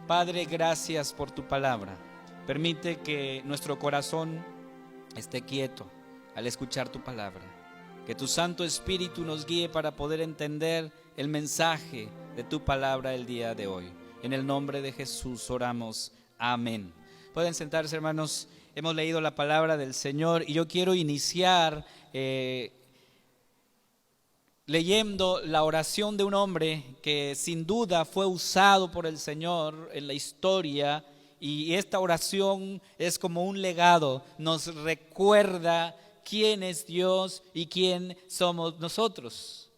Padre, gracias por tu palabra. Permite que nuestro corazón esté quieto al escuchar tu palabra. Que tu Santo Espíritu nos guíe para poder entender el mensaje de tu palabra el día de hoy. En el nombre de Jesús oramos. Amén. Pueden sentarse, hermanos. Hemos leído la palabra del Señor y yo quiero iniciar leyendo la oración de un hombre que sin duda fue usado por el Señor en la historia, y esta oración es como un legado, nos recuerda quién es Dios y quién somos nosotros.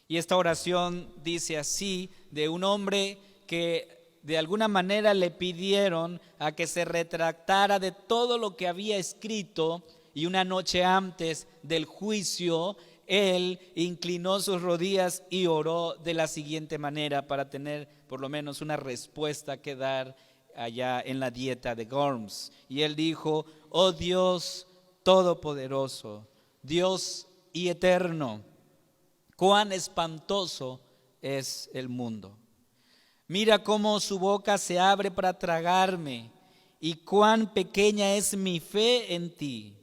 Y esta oración dice así, de un hombre que de alguna manera le pidieron a que se retractara de todo lo que había escrito, y una noche antes del juicio él inclinó sus rodillas y oró de la siguiente manera para tener por lo menos una respuesta que dar allá en la dieta de Worms. Y él dijo: oh Dios todopoderoso, Dios y eterno, cuán espantoso es el mundo. Mira cómo su boca se abre para tragarme, y cuán pequeña es mi fe en ti.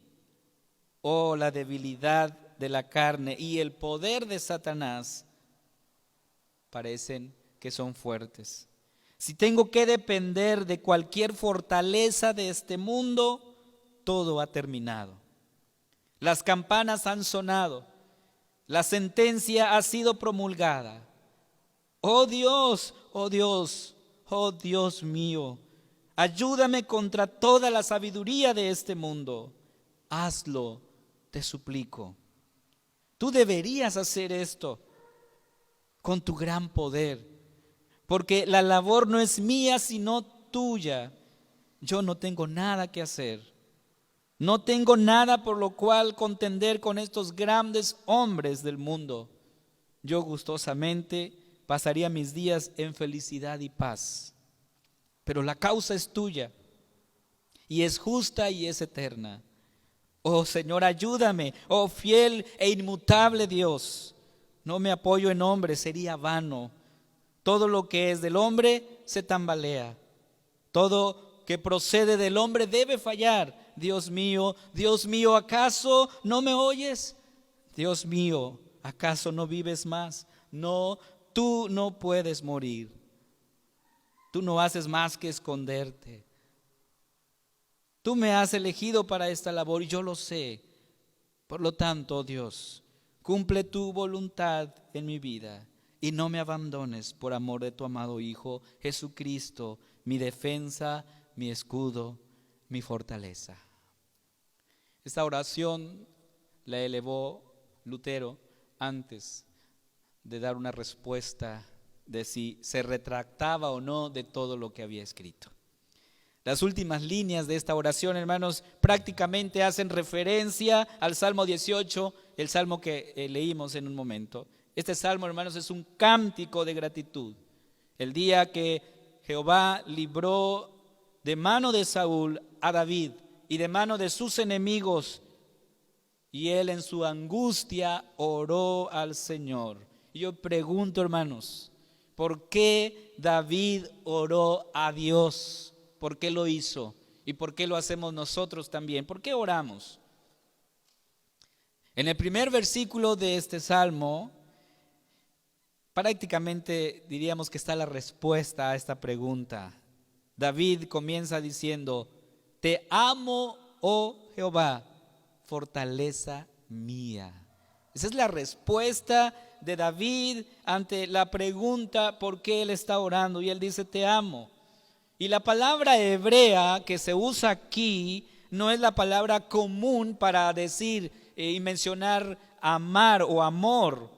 Oh, la debilidad de la carne y el poder de Satanás parecen que son fuertes. Si tengo que depender de cualquier fortaleza de este mundo, todo ha terminado. Las campanas han sonado, la sentencia ha sido promulgada. Oh Dios, oh Dios, oh Dios mío, ayúdame contra toda la sabiduría de este mundo. Hazlo, te suplico. Tú deberías hacer esto con tu gran poder, porque la labor no es mía sino tuya. Yo no tengo nada que hacer, no tengo nada por lo cual contender con estos grandes hombres del mundo. Yo gustosamente pasaría mis días en felicidad y paz, pero la causa es tuya y es justa y es eterna. Oh Señor, ayúdame, oh fiel e inmutable Dios. No me apoyo en hombres, sería vano. Todo lo que es del hombre se tambalea. Todo que procede del hombre debe fallar. Dios mío, ¿acaso no me oyes? Dios mío, ¿acaso no vives más? No, tú no puedes morir. Tú no haces más que esconderte. Tú me has elegido para esta labor y yo lo sé. Por lo tanto, oh Dios, cumple tu voluntad en mi vida y no me abandones por amor de tu amado Hijo Jesucristo, mi defensa, mi escudo, mi fortaleza. Esta oración la elevó Lutero antes de dar una respuesta de si se retractaba o no de todo lo que había escrito. Las últimas líneas de esta oración, hermanos, prácticamente hacen referencia al Salmo 18, el salmo que leímos en un momento. Este salmo, hermanos, es un cántico de gratitud. El día que Jehová libró de mano de Saúl a David y de mano de sus enemigos, y él en su angustia oró al Señor. Y yo pregunto, hermanos, ¿por qué David oró a Dios? ¿Por qué lo hizo? ¿Y por qué lo hacemos nosotros también? ¿Por qué oramos? En el primer versículo de este salmo, prácticamente diríamos que está la respuesta a esta pregunta. David comienza diciendo: te amo, oh Jehová, fortaleza mía. Esa es la respuesta de David ante la pregunta por qué él está orando. Y él dice: te amo. Y la palabra hebrea que se usa aquí no es la palabra común para decir y mencionar amar o amor.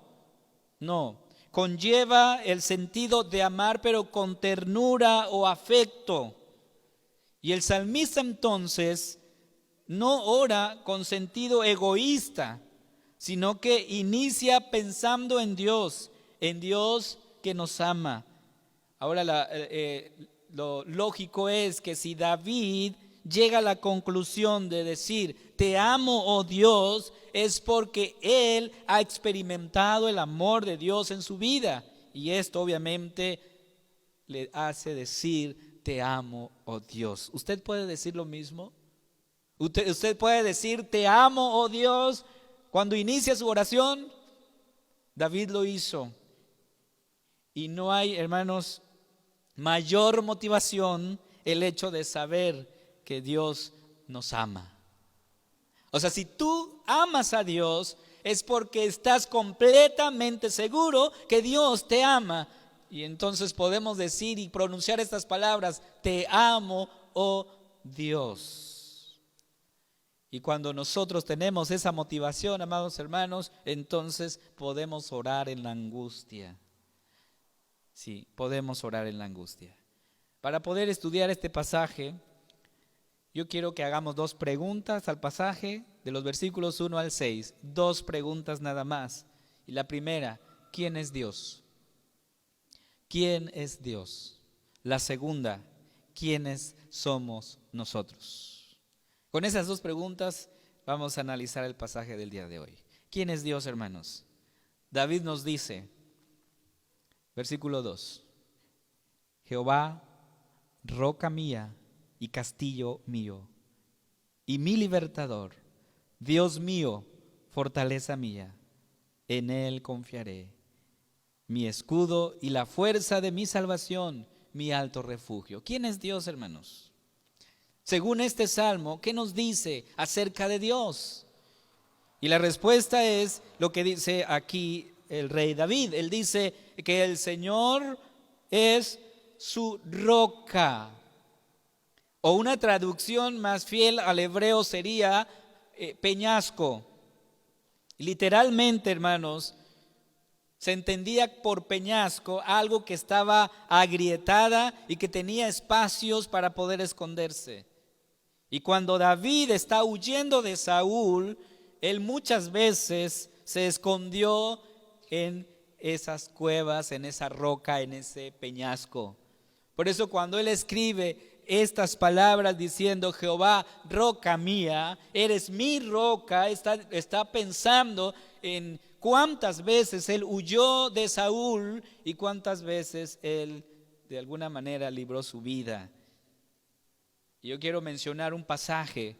No, conlleva el sentido de amar, pero con ternura o afecto. Y el salmista entonces no ora con sentido egoísta, sino que inicia pensando en Dios que nos ama. Ahora lo lógico es que si David llega a la conclusión de decir te amo, oh Dios, es porque él ha experimentado el amor de Dios en su vida, y esto obviamente le hace decir te amo, oh Dios. ¿Usted puede decir lo mismo? ¿Usted puede decir, te amo, oh Dios, cuando inicia su oración? David lo hizo. Y no hay, hermanos, mayor motivación el hecho de saber que Dios nos ama. O sea, si tú amas a Dios, es porque estás completamente seguro que Dios te ama. Y entonces podemos decir y pronunciar estas palabras: te amo, oh Dios. Y cuando nosotros tenemos esa motivación, amados hermanos, entonces podemos orar en la angustia. Sí, podemos orar en la angustia. Para poder estudiar este pasaje, yo quiero que hagamos 2 preguntas al pasaje de los versículos 1 al 6. 2 preguntas nada más. Y la primera, ¿quién es Dios? ¿Quién es Dios? La segunda, ¿quiénes somos nosotros? Con esas 2 preguntas vamos a analizar el pasaje del día de hoy. ¿Quién es Dios, hermanos? David nos dice, versículo 2, Jehová, roca mía y castillo mío, y mi libertador, Dios mío, fortaleza mía, en Él confiaré, mi escudo y la fuerza de mi salvación, mi alto refugio. ¿Quién es Dios, hermanos? Según este salmo, ¿qué nos dice acerca de Dios? Y la respuesta es lo que dice aquí el rey David. Él dice que el Señor es su roca. O una traducción más fiel al hebreo sería peñasco. Literalmente, hermanos, se entendía por peñasco algo que estaba agrietada y que tenía espacios para poder esconderse. Y cuando David está huyendo de Saúl, él muchas veces se escondió en esas cuevas, en esa roca, en ese peñasco. Por eso cuando él escribe estas palabras diciendo, Jehová, roca mía, eres mi roca, está pensando en cuántas veces él huyó de Saúl y cuántas veces él de alguna manera libró su vida. Yo quiero mencionar un pasaje,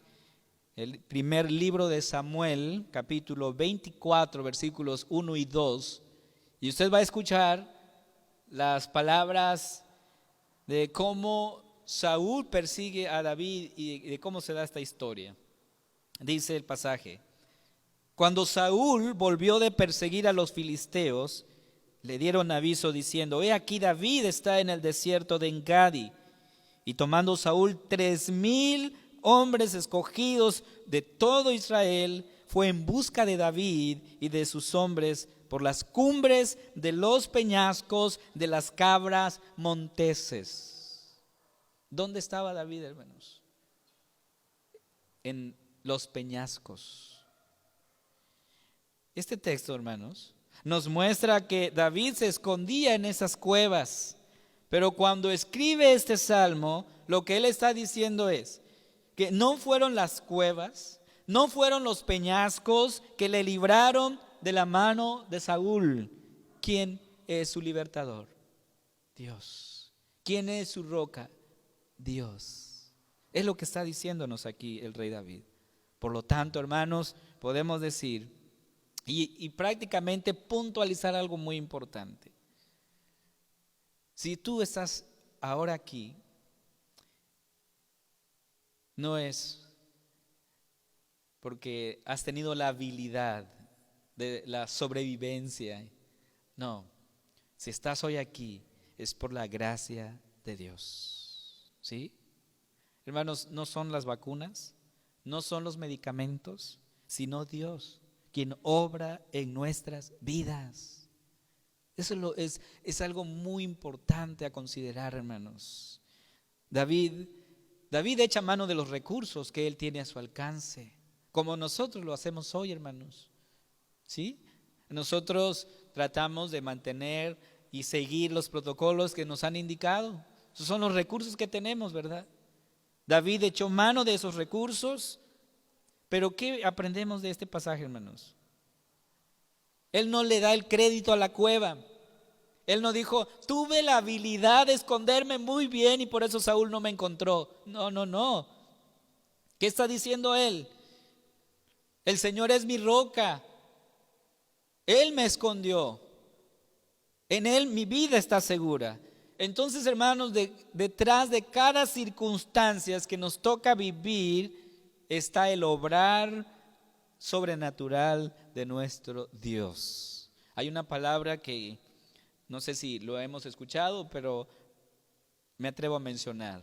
el primer libro de Samuel, capítulo 24, versículos 1 y 2, y usted va a escuchar las palabras de cómo Saúl persigue a David y de cómo se da esta historia. Dice el pasaje: cuando Saúl volvió de perseguir a los filisteos, le dieron aviso diciendo, he aquí David está en el desierto de Engadi. Y tomando Saúl 3,000 hombres escogidos de todo Israel, fue en busca de David y de sus hombres por las cumbres de los peñascos de las cabras monteses. ¿Dónde estaba David, hermanos? En los peñascos. Este texto, hermanos, nos muestra que David se escondía en esas cuevas. Pero cuando escribe este salmo, lo que él está diciendo es que no fueron las cuevas, no fueron los peñascos que le libraron de la mano de Saúl. ¿Quién es su libertador? Dios. ¿Quién es su roca? Dios. Es lo que está diciéndonos aquí el rey David. Por lo tanto, hermanos, podemos decir y prácticamente puntualizar algo muy importante. Si tú estás ahora aquí, no es porque has tenido la habilidad de la sobrevivencia. No, si estás hoy aquí es por la gracia de Dios. ¿Sí? Hermanos, no son las vacunas, no son los medicamentos, sino Dios quien obra en nuestras vidas. Eso es algo muy importante a considerar, hermanos. David echa mano de los recursos que él tiene a su alcance, como nosotros lo hacemos hoy, hermanos. ¿Sí? Nosotros tratamos de mantener y seguir los protocolos que nos han indicado. Esos son los recursos que tenemos, ¿verdad? David echó mano de esos recursos, pero ¿qué aprendemos de este pasaje, hermanos? Él no le da el crédito a la cueva. Él no dijo, tuve la habilidad de esconderme muy bien y por eso Saúl no me encontró. No, no, no. ¿Qué está diciendo él? El Señor es mi roca. Él me escondió. En Él mi vida está segura. Entonces, hermanos, detrás de cada circunstancia que nos toca vivir está el obrar sobrenatural de nuestro Dios. Hay una palabra que no sé si lo hemos escuchado, pero me atrevo a mencionar.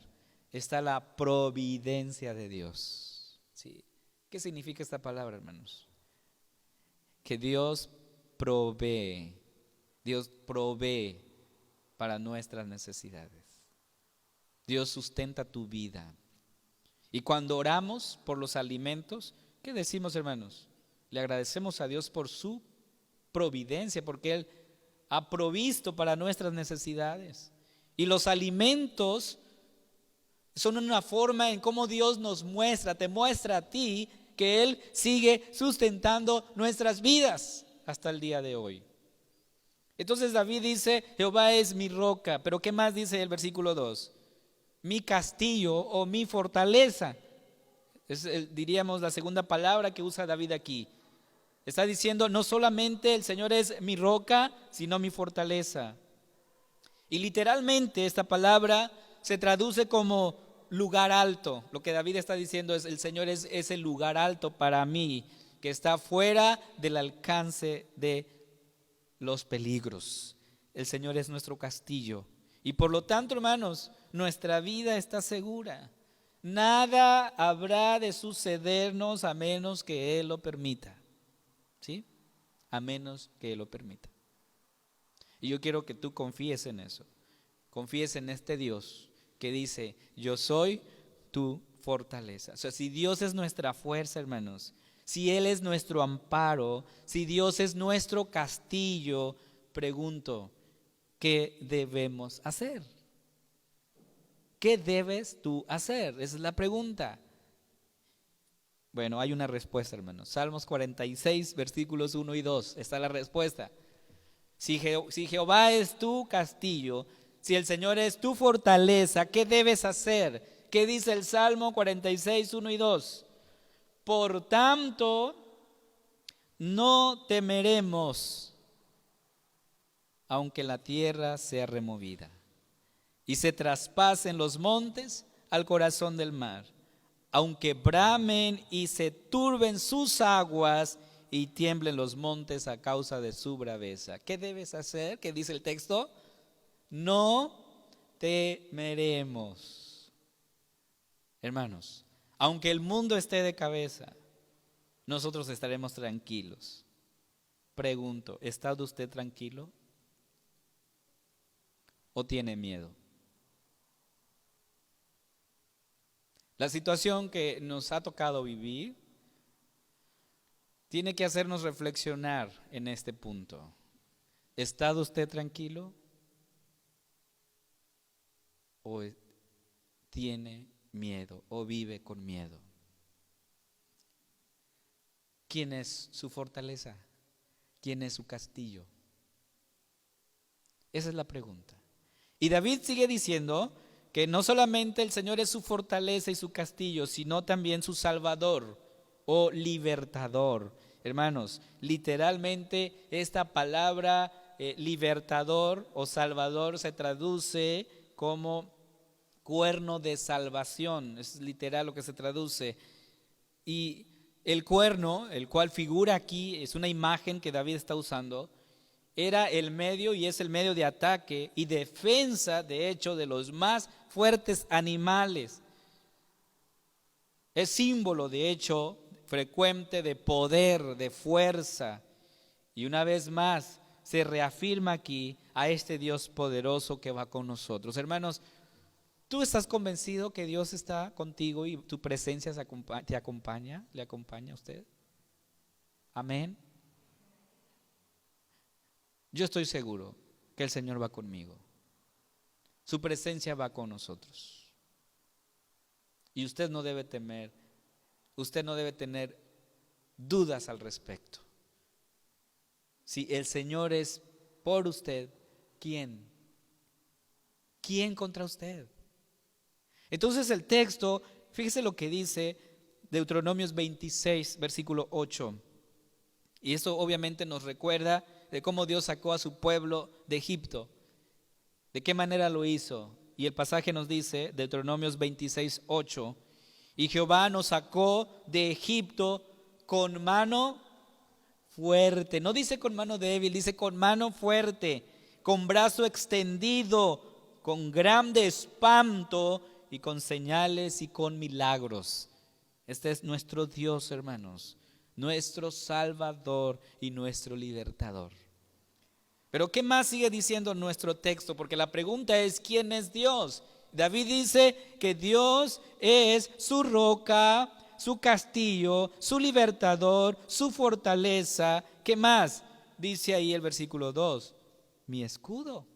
Está la providencia de Dios. ¿Sí? ¿Qué significa esta palabra, hermanos? Que Dios provee. Dios provee para nuestras necesidades. Dios sustenta tu vida. Y cuando oramos por los alimentos, ¿qué decimos, hermanos? Le agradecemos a Dios por su providencia, porque Él ha provisto para nuestras necesidades. Y los alimentos son una forma en cómo Dios nos muestra, te muestra a ti que Él sigue sustentando nuestras vidas hasta el día de hoy. Entonces David dice, Jehová es mi roca, pero ¿qué más dice el versículo 2? Mi castillo o mi fortaleza. Diríamos la segunda palabra que usa David aquí. Está diciendo, no solamente el Señor es mi roca, sino mi fortaleza. Y literalmente esta palabra se traduce como lugar alto. Lo que David está diciendo es, el Señor es ese lugar alto para mí, que está fuera del alcance de los peligros. El Señor es nuestro castillo. Y por lo tanto, hermanos, nuestra vida está segura. Nada habrá de sucedernos a menos que Él lo permita. ¿Sí? A menos que Él lo permita. Y yo quiero que tú confíes en eso. Confíes en este Dios que dice, yo soy tu fortaleza. O sea, si Dios es nuestra fuerza, hermanos, si Él es nuestro amparo, si Dios es nuestro castillo, pregunto, ¿qué debemos hacer? ¿Qué debes tú hacer? Esa es la pregunta. Bueno, hay una respuesta, hermanos. Salmos 46, versículos 1 y 2. Está la respuesta. Si Jehová es tu castillo, si el Señor es tu fortaleza, ¿qué debes hacer? ¿Qué dice el Salmo 46, 1 y 2? Por tanto, no temeremos, aunque la tierra sea removida y se traspasen los montes al corazón del mar, aunque bramen y se turben sus aguas y tiemblen los montes a causa de su braveza. ¿Qué debes hacer? ¿Qué dice el texto? No temeremos. Hermanos, aunque el mundo esté de cabeza, nosotros estaremos tranquilos. Pregunto, ¿está usted tranquilo? ¿O tiene miedo? La situación que nos ha tocado vivir tiene que hacernos reflexionar en este punto. ¿Está usted tranquilo? ¿O tiene miedo o vive con miedo? ¿Quién es su fortaleza? ¿Quién es su castillo? Esa es la pregunta. Y David sigue diciendo que no solamente el Señor es su fortaleza y su castillo, sino también su salvador o libertador. Hermanos, literalmente esta palabra libertador o salvador se traduce como cuerno de salvación. Es literal lo que se traduce. Y el cuerno, el cual figura aquí, es una imagen que David está usando, era el medio y es el medio de ataque y defensa, de hecho, de los más fuertes animales. Es símbolo, de hecho, frecuente de poder, de fuerza. Y una vez más se reafirma aquí a este Dios poderoso que va con nosotros. Hermanos, ¿tú estás convencido que Dios está contigo y tu presencia te acompaña? ¿Le acompaña a usted? Amén. Yo estoy seguro que el Señor va conmigo. Su presencia va con nosotros. Y usted no debe temer, usted no debe tener dudas al respecto. Si el Señor es por usted, ¿quién? ¿Quién contra usted? Entonces el texto, fíjese lo que dice Deuteronomios 26, versículo 8. Y esto obviamente nos recuerda de cómo Dios sacó a su pueblo de Egipto. ¿De qué manera lo hizo? Y el pasaje nos dice, Deuteronomios 26, 8, y Jehová nos sacó de Egipto con mano fuerte. No dice con mano débil, dice con mano fuerte, con brazo extendido, con grande espanto y con señales y con milagros. Este es nuestro Dios, hermanos, nuestro Salvador y nuestro Libertador. Pero ¿qué más sigue diciendo nuestro texto? Porque la pregunta es, ¿quién es Dios? David dice que Dios es su roca, su castillo, su libertador, su fortaleza. ¿Qué más? Dice ahí el versículo 2, mi escudo.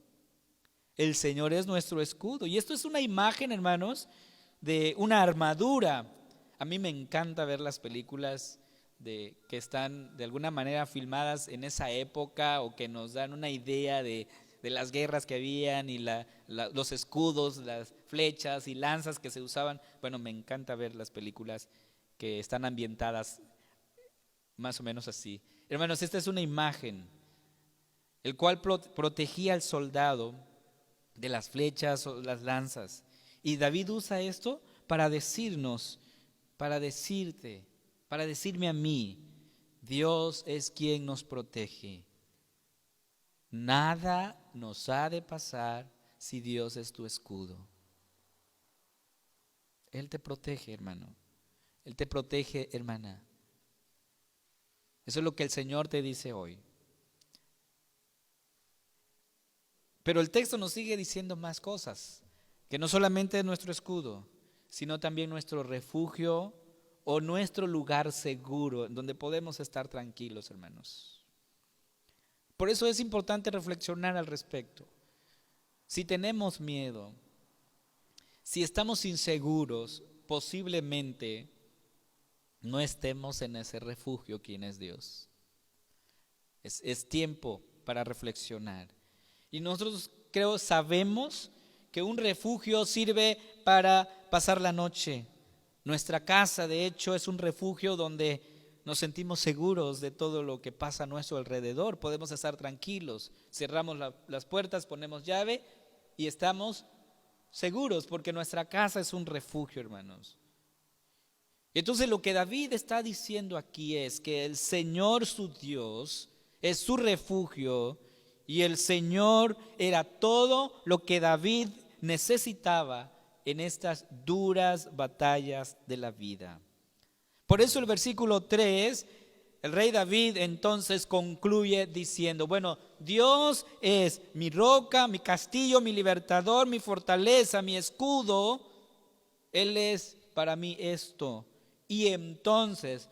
El Señor es nuestro escudo. Y esto es una imagen, hermanos, de una armadura. A mí me encanta ver las películas que están de alguna manera filmadas en esa época o que nos dan una idea de las guerras que habían y los escudos, las flechas y lanzas que se usaban. Bueno, me encanta ver las películas que están ambientadas más o menos así. Hermanos, esta es una imagen, el cual protegía al soldado de las flechas o las lanzas. Y David usa esto para decirnos, para decirte, para decirme a mí, Dios es quien nos protege. Nada nos ha de pasar si Dios es tu escudo. Él te protege, hermano. Él te protege, hermana. Eso es lo que el Señor te dice hoy. Pero el texto nos sigue diciendo más cosas, que no solamente es nuestro escudo, sino también nuestro refugio o nuestro lugar seguro, donde podemos estar tranquilos, hermanos. Por eso es importante reflexionar al respecto. Si tenemos miedo, si estamos inseguros, posiblemente no estemos en ese refugio, quien es Dios. Es tiempo para reflexionar. Y nosotros sabemos que un refugio sirve para pasar la noche. Nuestra casa, de hecho, es un refugio donde nos sentimos seguros de todo lo que pasa a nuestro alrededor. Podemos estar tranquilos. Cerramos las puertas, ponemos llave y estamos seguros porque nuestra casa es un refugio, hermanos. Entonces lo que David está diciendo aquí es que el Señor su Dios es su refugio y el Señor era todo lo que David necesitaba en estas duras batallas de la vida. Por eso el versículo 3, el rey David entonces concluye diciendo, bueno, Dios es mi roca, mi castillo, mi libertador, mi fortaleza, mi escudo. Él es para mí esto. Y entonces,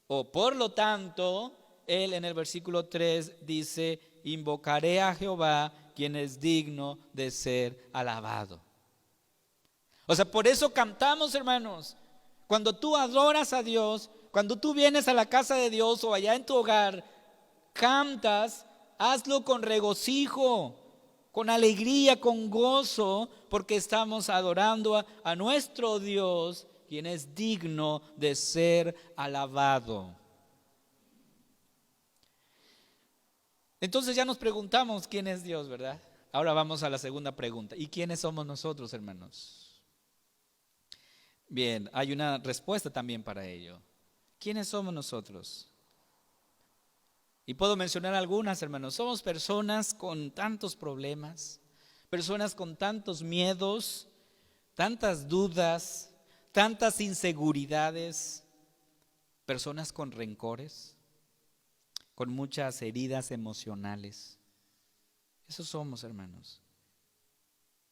o por lo tanto, él en el versículo 3 dice, invocaré a Jehová, quien es digno de ser alabado. O sea, por eso cantamos, hermanos. Cuando tú adoras a Dios, cuando tú vienes a la casa de Dios o allá en tu hogar, cantas, hazlo con regocijo, con alegría, con gozo, porque estamos adorando a nuestro Dios, quien es digno de ser alabado. Entonces ya nos preguntamos quién es Dios, ¿verdad? Ahora vamos a la segunda pregunta. ¿Y quiénes somos nosotros, hermanos? Bien, hay una respuesta también para ello. ¿Quiénes somos nosotros? Y puedo mencionar algunas, hermanos. Somos personas con tantos problemas, personas con tantos miedos, tantas dudas, tantas inseguridades, personas con rencores, con muchas heridas emocionales. Esos somos, hermanos.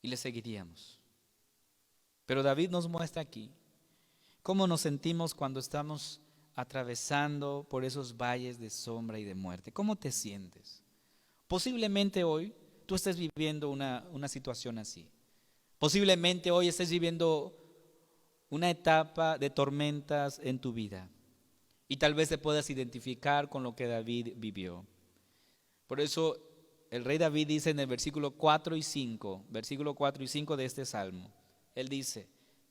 Y le seguiríamos. Pero David nos muestra aquí cómo nos sentimos cuando estamos atravesando por esos valles de sombra y de muerte. ¿Cómo te sientes? Posiblemente hoy tú estés viviendo una situación así. Posiblemente hoy estés viviendo una etapa de tormentas en tu vida. Y tal vez te puedas identificar con lo que David vivió. Por eso el rey David dice en el versículo 4 y 5 de este salmo, él dice: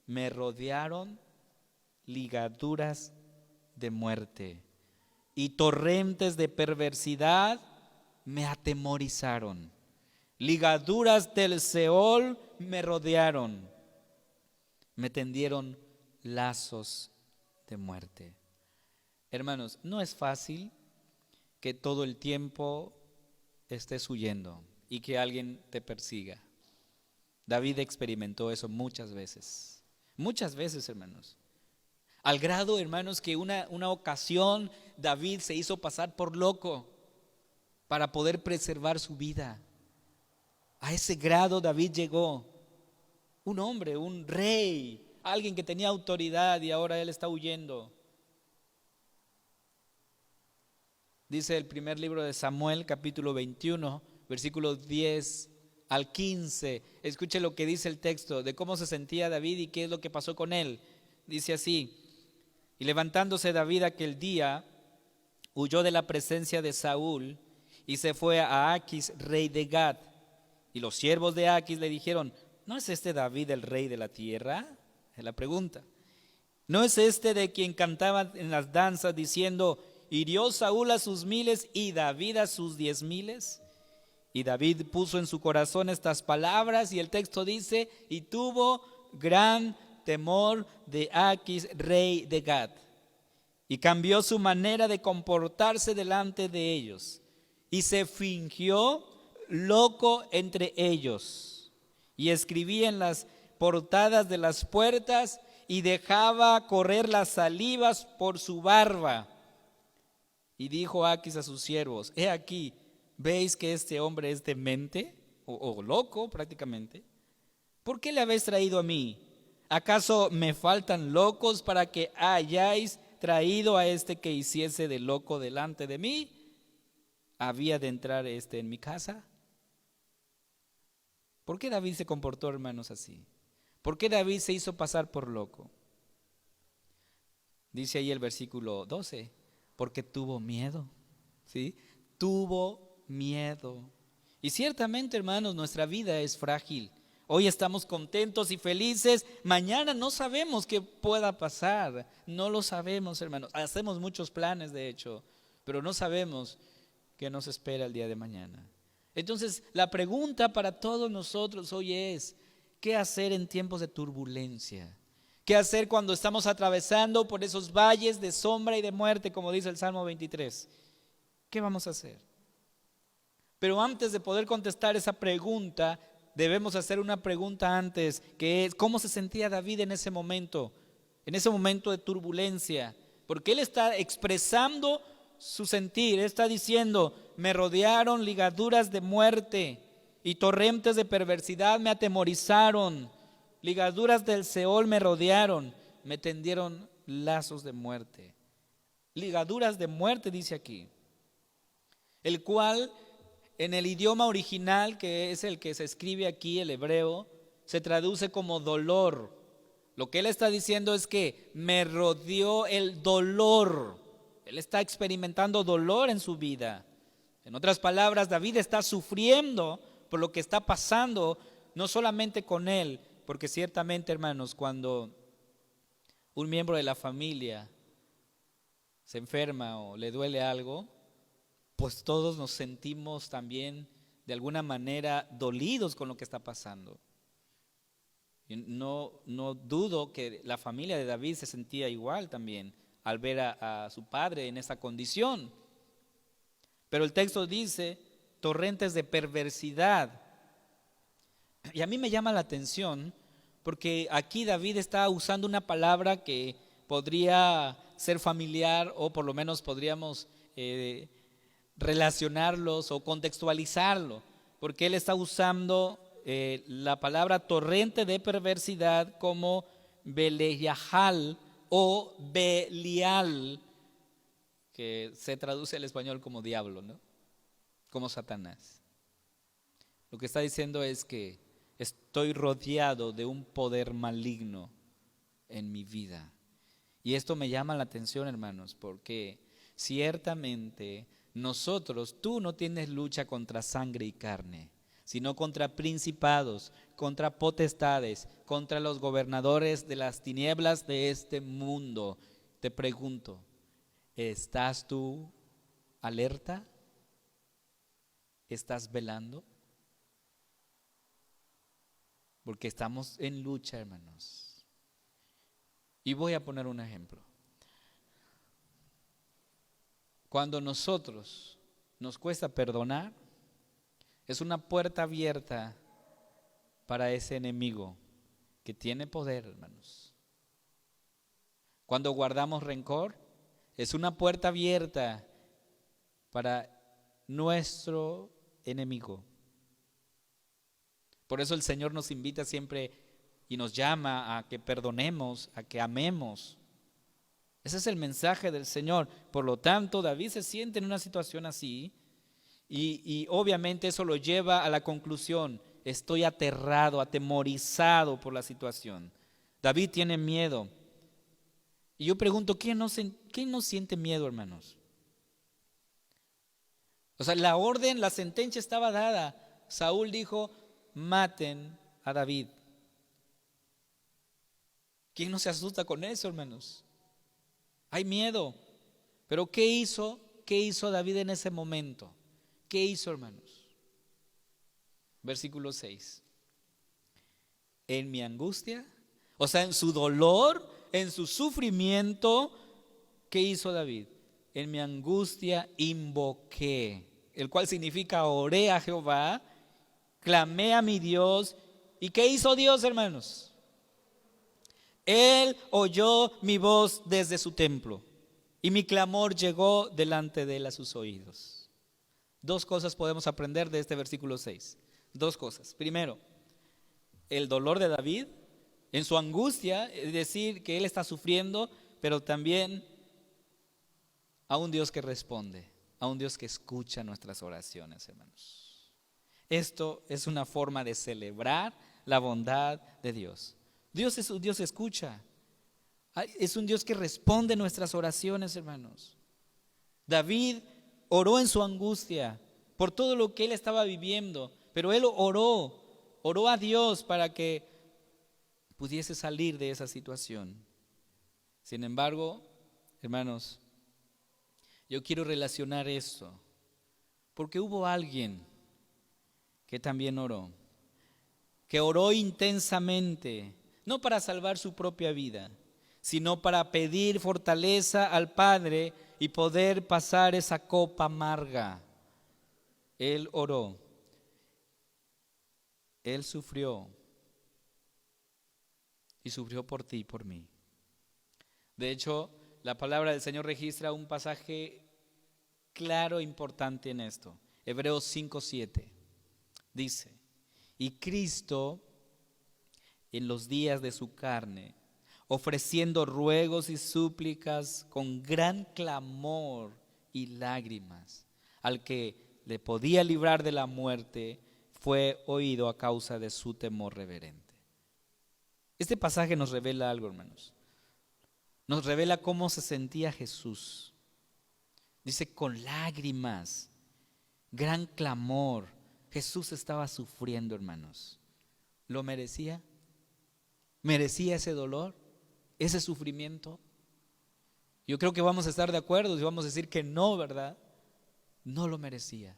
me rodearon ligaduras de muerte y torrentes de perversidad me atemorizaron. Ligaduras del Seol me rodearon, me tendieron lazos de muerte. Hermanos, no es fácil que todo el tiempo estés huyendo y que alguien te persiga. David experimentó eso muchas veces, hermanos. Al grado, hermanos, que una ocasión David se hizo pasar por loco para poder preservar su vida. A ese grado David llegó. Un hombre, un rey, alguien que tenía autoridad, y ahora él está huyendo. Dice el primer libro de Samuel, capítulo 21, versículos 10 al 15. Escuche lo que dice el texto de cómo se sentía David y qué es lo que pasó con él. Dice así: y levantándose David aquel día, huyó de la presencia de Saúl y se fue a Aquis, rey de Gat. Y los siervos de Aquis le dijeron: ¿no es este David el rey de la tierra? Es la pregunta. ¿No es este de quien cantaban en las danzas diciendo: hirió Saúl a sus 1000 y David a sus 10,000? Y David puso en su corazón estas palabras, y el texto dice: y tuvo gran temor de Aquis, rey de Gat, y cambió su manera de comportarse delante de ellos, y se fingió loco entre ellos, y escribía en las portadas de las puertas, y dejaba correr las salivas por su barba. Y dijo Aquis a sus siervos: he aquí, ¿veis que este hombre es demente o loco prácticamente? ¿Por qué le habéis traído a mí? ¿Acaso me faltan locos para que hayáis traído a este que hiciese de loco delante de mí? ¿Había de entrar este en mi casa? ¿Por qué David se comportó, hermanos, así? ¿Por qué David se hizo pasar por loco? Dice ahí el versículo 12: porque tuvo miedo, ¿sí? Tuvo miedo. Y ciertamente, hermanos, nuestra vida es frágil. Hoy estamos contentos y felices, mañana no sabemos qué pueda pasar, no lo sabemos, hermanos. Hacemos muchos planes, de hecho, pero no sabemos qué nos espera el día de mañana. Entonces, la pregunta para todos nosotros hoy es: ¿qué hacer en tiempos de turbulencia? ¿Qué hacer cuando estamos atravesando por esos valles de sombra y de muerte, como dice el Salmo 23? ¿Qué vamos a hacer? Pero antes de poder contestar esa pregunta, debemos hacer una pregunta antes, que es: ¿cómo se sentía David en ese momento de turbulencia? Porque él está expresando su sentir, él está diciendo: me rodearon ligaduras de muerte y torrentes de perversidad me atemorizaron. Ligaduras del Seol me rodearon, me tendieron lazos de muerte. Ligaduras de muerte dice aquí, el cual en el idioma original, que es el que se escribe aquí, el hebreo, se traduce como dolor. Lo que él está diciendo es que me rodeó el dolor. Él está experimentando dolor en su vida. En otras palabras, David está sufriendo por lo que está pasando, no solamente con él, porque ciertamente, hermanos, cuando un miembro de la familia se enferma o le duele algo, pues todos nos sentimos también de alguna manera dolidos con lo que está pasando. No dudo que la familia de David se sentía igual también al ver a su padre en esa condición. Pero el texto dice torrentes de perversidad. Y a mí me llama la atención porque aquí David está usando una palabra que podría ser familiar, o por lo menos podríamos relacionarlos o contextualizarlo, porque él está usando la palabra torrente de perversidad como Beleyahal o Belial, que se traduce al español como diablo, ¿no? Como Satanás. Lo que está diciendo es que estoy rodeado de un poder maligno en mi vida. Y esto me llama la atención, hermanos, porque ciertamente tú no tienes lucha contra sangre y carne, sino contra principados, contra potestades, contra los gobernadores de las tinieblas de este mundo. Te pregunto, ¿estás tú alerta? ¿Estás velando? Porque estamos en lucha, hermanos. Y voy a poner un ejemplo. Cuando nosotros nos cuesta perdonar, es una puerta abierta para ese enemigo que tiene poder, hermanos. Cuando guardamos rencor, es una puerta abierta para nuestro enemigo. Por eso el Señor nos invita siempre y nos llama a que perdonemos, a que amemos. Ese es el mensaje del Señor. Por lo tanto, David se siente en una situación así y obviamente eso lo lleva a la conclusión: estoy aterrado, atemorizado por la situación. David tiene miedo. Y yo pregunto, ¿quién no siente miedo, hermanos? O sea, la orden, la sentencia estaba dada. Saúl dijo: maten a David. ¿Quién no se asusta con eso, hermanos? Hay miedo. Pero ¿qué hizo David en ese momento? ¿Qué hizo, hermanos? Versículo 6. En mi angustia, o sea, en su dolor, en su sufrimiento, ¿qué hizo David? En mi angustia invoqué, el cual significa oré a Jehová, clamé a mi Dios. ¿Y qué hizo Dios, hermanos? Él oyó mi voz desde su templo y mi clamor llegó delante de él a sus oídos. Dos cosas podemos aprender de este versículo 6. Dos cosas. Primero, el dolor de David en su angustia, es decir, que él está sufriendo, pero también a un Dios que responde, a un Dios que escucha nuestras oraciones, hermanos. Esto es una forma de celebrar la bondad de Dios. Dios es un Dios que escucha. Es un Dios que responde nuestras oraciones, hermanos. David oró en su angustia por todo lo que él estaba viviendo, pero él oró a Dios para que pudiese salir de esa situación. Sin embargo, hermanos, yo quiero relacionar esto, porque hubo alguien que también oró, que oró intensamente, no para salvar su propia vida, sino para pedir fortaleza al Padre y poder pasar esa copa amarga. Él oró, él sufrió y sufrió por ti y por mí. De hecho, la palabra del Señor registra un pasaje claro e importante en esto. Hebreos 5:7 dice: y Cristo en los días de su carne, ofreciendo ruegos y súplicas con gran clamor y lágrimas, al que le podía librar de la muerte, fue oído a causa de su temor reverente. Este pasaje nos revela algo, hermanos. Nos revela cómo se sentía Jesús. Dice: con lágrimas, gran clamor. Jesús estaba sufriendo, hermanos. ¿Lo merecía? ¿Merecía ese dolor? ¿Ese sufrimiento? Yo creo que vamos a estar de acuerdo y vamos a decir que no, ¿verdad? No lo merecía.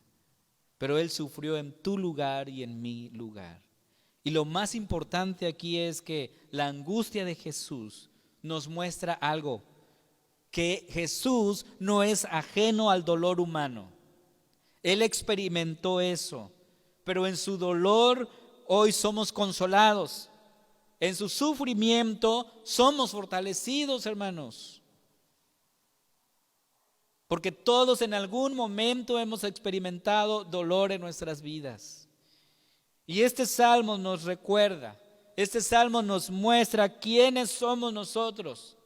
Pero Él sufrió en tu lugar y en mi lugar. Y lo más importante aquí es que la angustia de Jesús nos muestra algo: que Jesús no es ajeno al dolor humano. Él experimentó eso, pero en su dolor hoy somos consolados. En su sufrimiento somos fortalecidos, hermanos. Porque todos en algún momento hemos experimentado dolor en nuestras vidas. Y este salmo nos recuerda, este salmo nos muestra quiénes somos nosotros,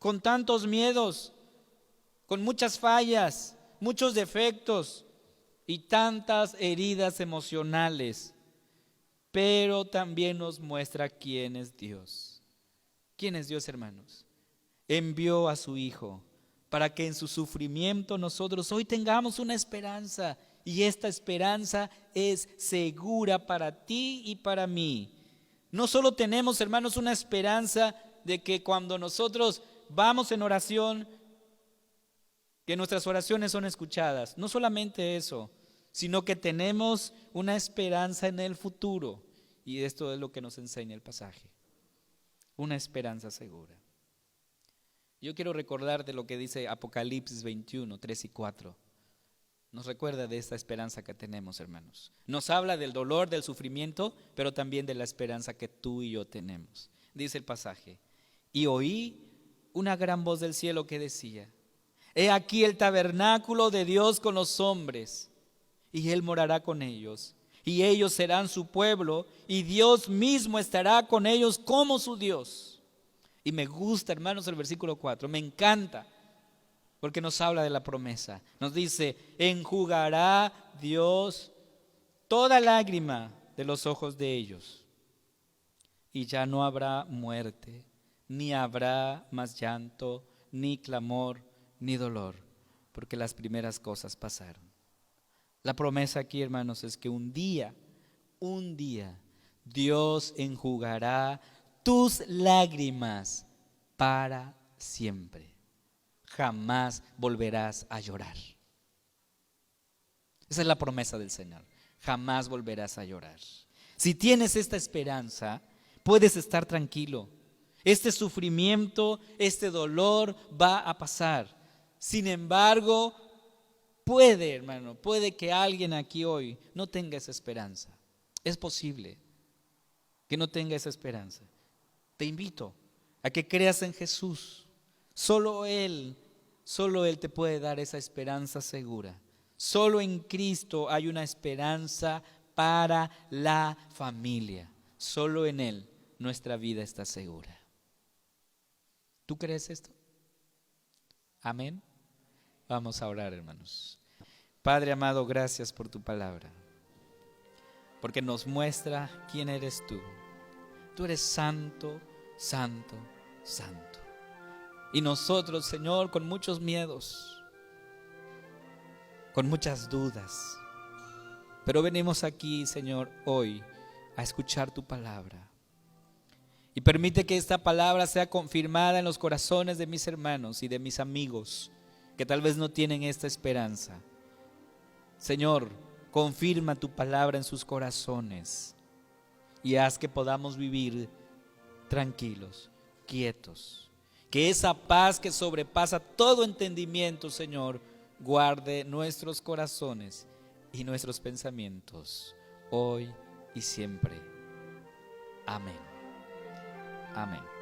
con tantos miedos, con muchas fallas, muchos defectos y tantas heridas emocionales. Pero también nos muestra quién es Dios. ¿Quién es Dios, hermanos? Envió a su Hijo para que en su sufrimiento nosotros hoy tengamos una esperanza. Y esta esperanza es segura para ti y para mí. No solo tenemos, hermanos, una esperanza de que cuando nosotros vamos en oración, que nuestras oraciones son escuchadas. No solamente eso, sino que tenemos una esperanza en el futuro. Y esto es lo que nos enseña el pasaje. Una esperanza segura. Yo quiero recordarte lo que dice Apocalipsis 21, 3 y 4. Nos recuerda de esta esperanza que tenemos, hermanos. Nos habla del dolor, del sufrimiento, pero también de la esperanza que tú y yo tenemos. Dice el pasaje: y oí una gran voz del cielo que decía: he aquí el tabernáculo de Dios con los hombres, y Él morará con ellos, y ellos serán su pueblo, y Dios mismo estará con ellos como su Dios. Y me gusta, hermanos, el versículo 4, me encanta, porque nos habla de la promesa. Nos dice: enjugará Dios toda lágrima de los ojos de ellos, y ya no habrá muerte, ni habrá más llanto, ni clamor, ni dolor, porque las primeras cosas pasaron. La promesa aquí, hermanos, es que un día, Dios enjugará tus lágrimas para siempre. Jamás volverás a llorar. Esa es la promesa del Señor. Jamás volverás a llorar. Si tienes esta esperanza, puedes estar tranquilo. Este sufrimiento, este dolor va a pasar. Sin embargo, puede que alguien aquí hoy no tenga esa esperanza. Es posible que no tenga esa esperanza. Te invito a que creas en Jesús. Solo Él te puede dar esa esperanza segura. Solo en Cristo hay una esperanza para la familia. Solo en Él nuestra vida está segura. ¿Tú crees esto? Amén. Vamos a orar, hermanos. Padre amado, gracias por tu palabra, porque nos muestra quién eres tú. Tú eres santo, santo, santo. Y nosotros, Señor, con muchos miedos, con muchas dudas, pero venimos aquí, Señor, hoy a escuchar tu palabra. Y permite que esta palabra sea confirmada en los corazones de mis hermanos y de mis amigos que tal vez no tienen esta esperanza. Señor, confirma tu palabra en sus corazones y haz que podamos vivir tranquilos, quietos. Que esa paz que sobrepasa todo entendimiento, Señor, guarde nuestros corazones y nuestros pensamientos hoy y siempre. Amén. Amén.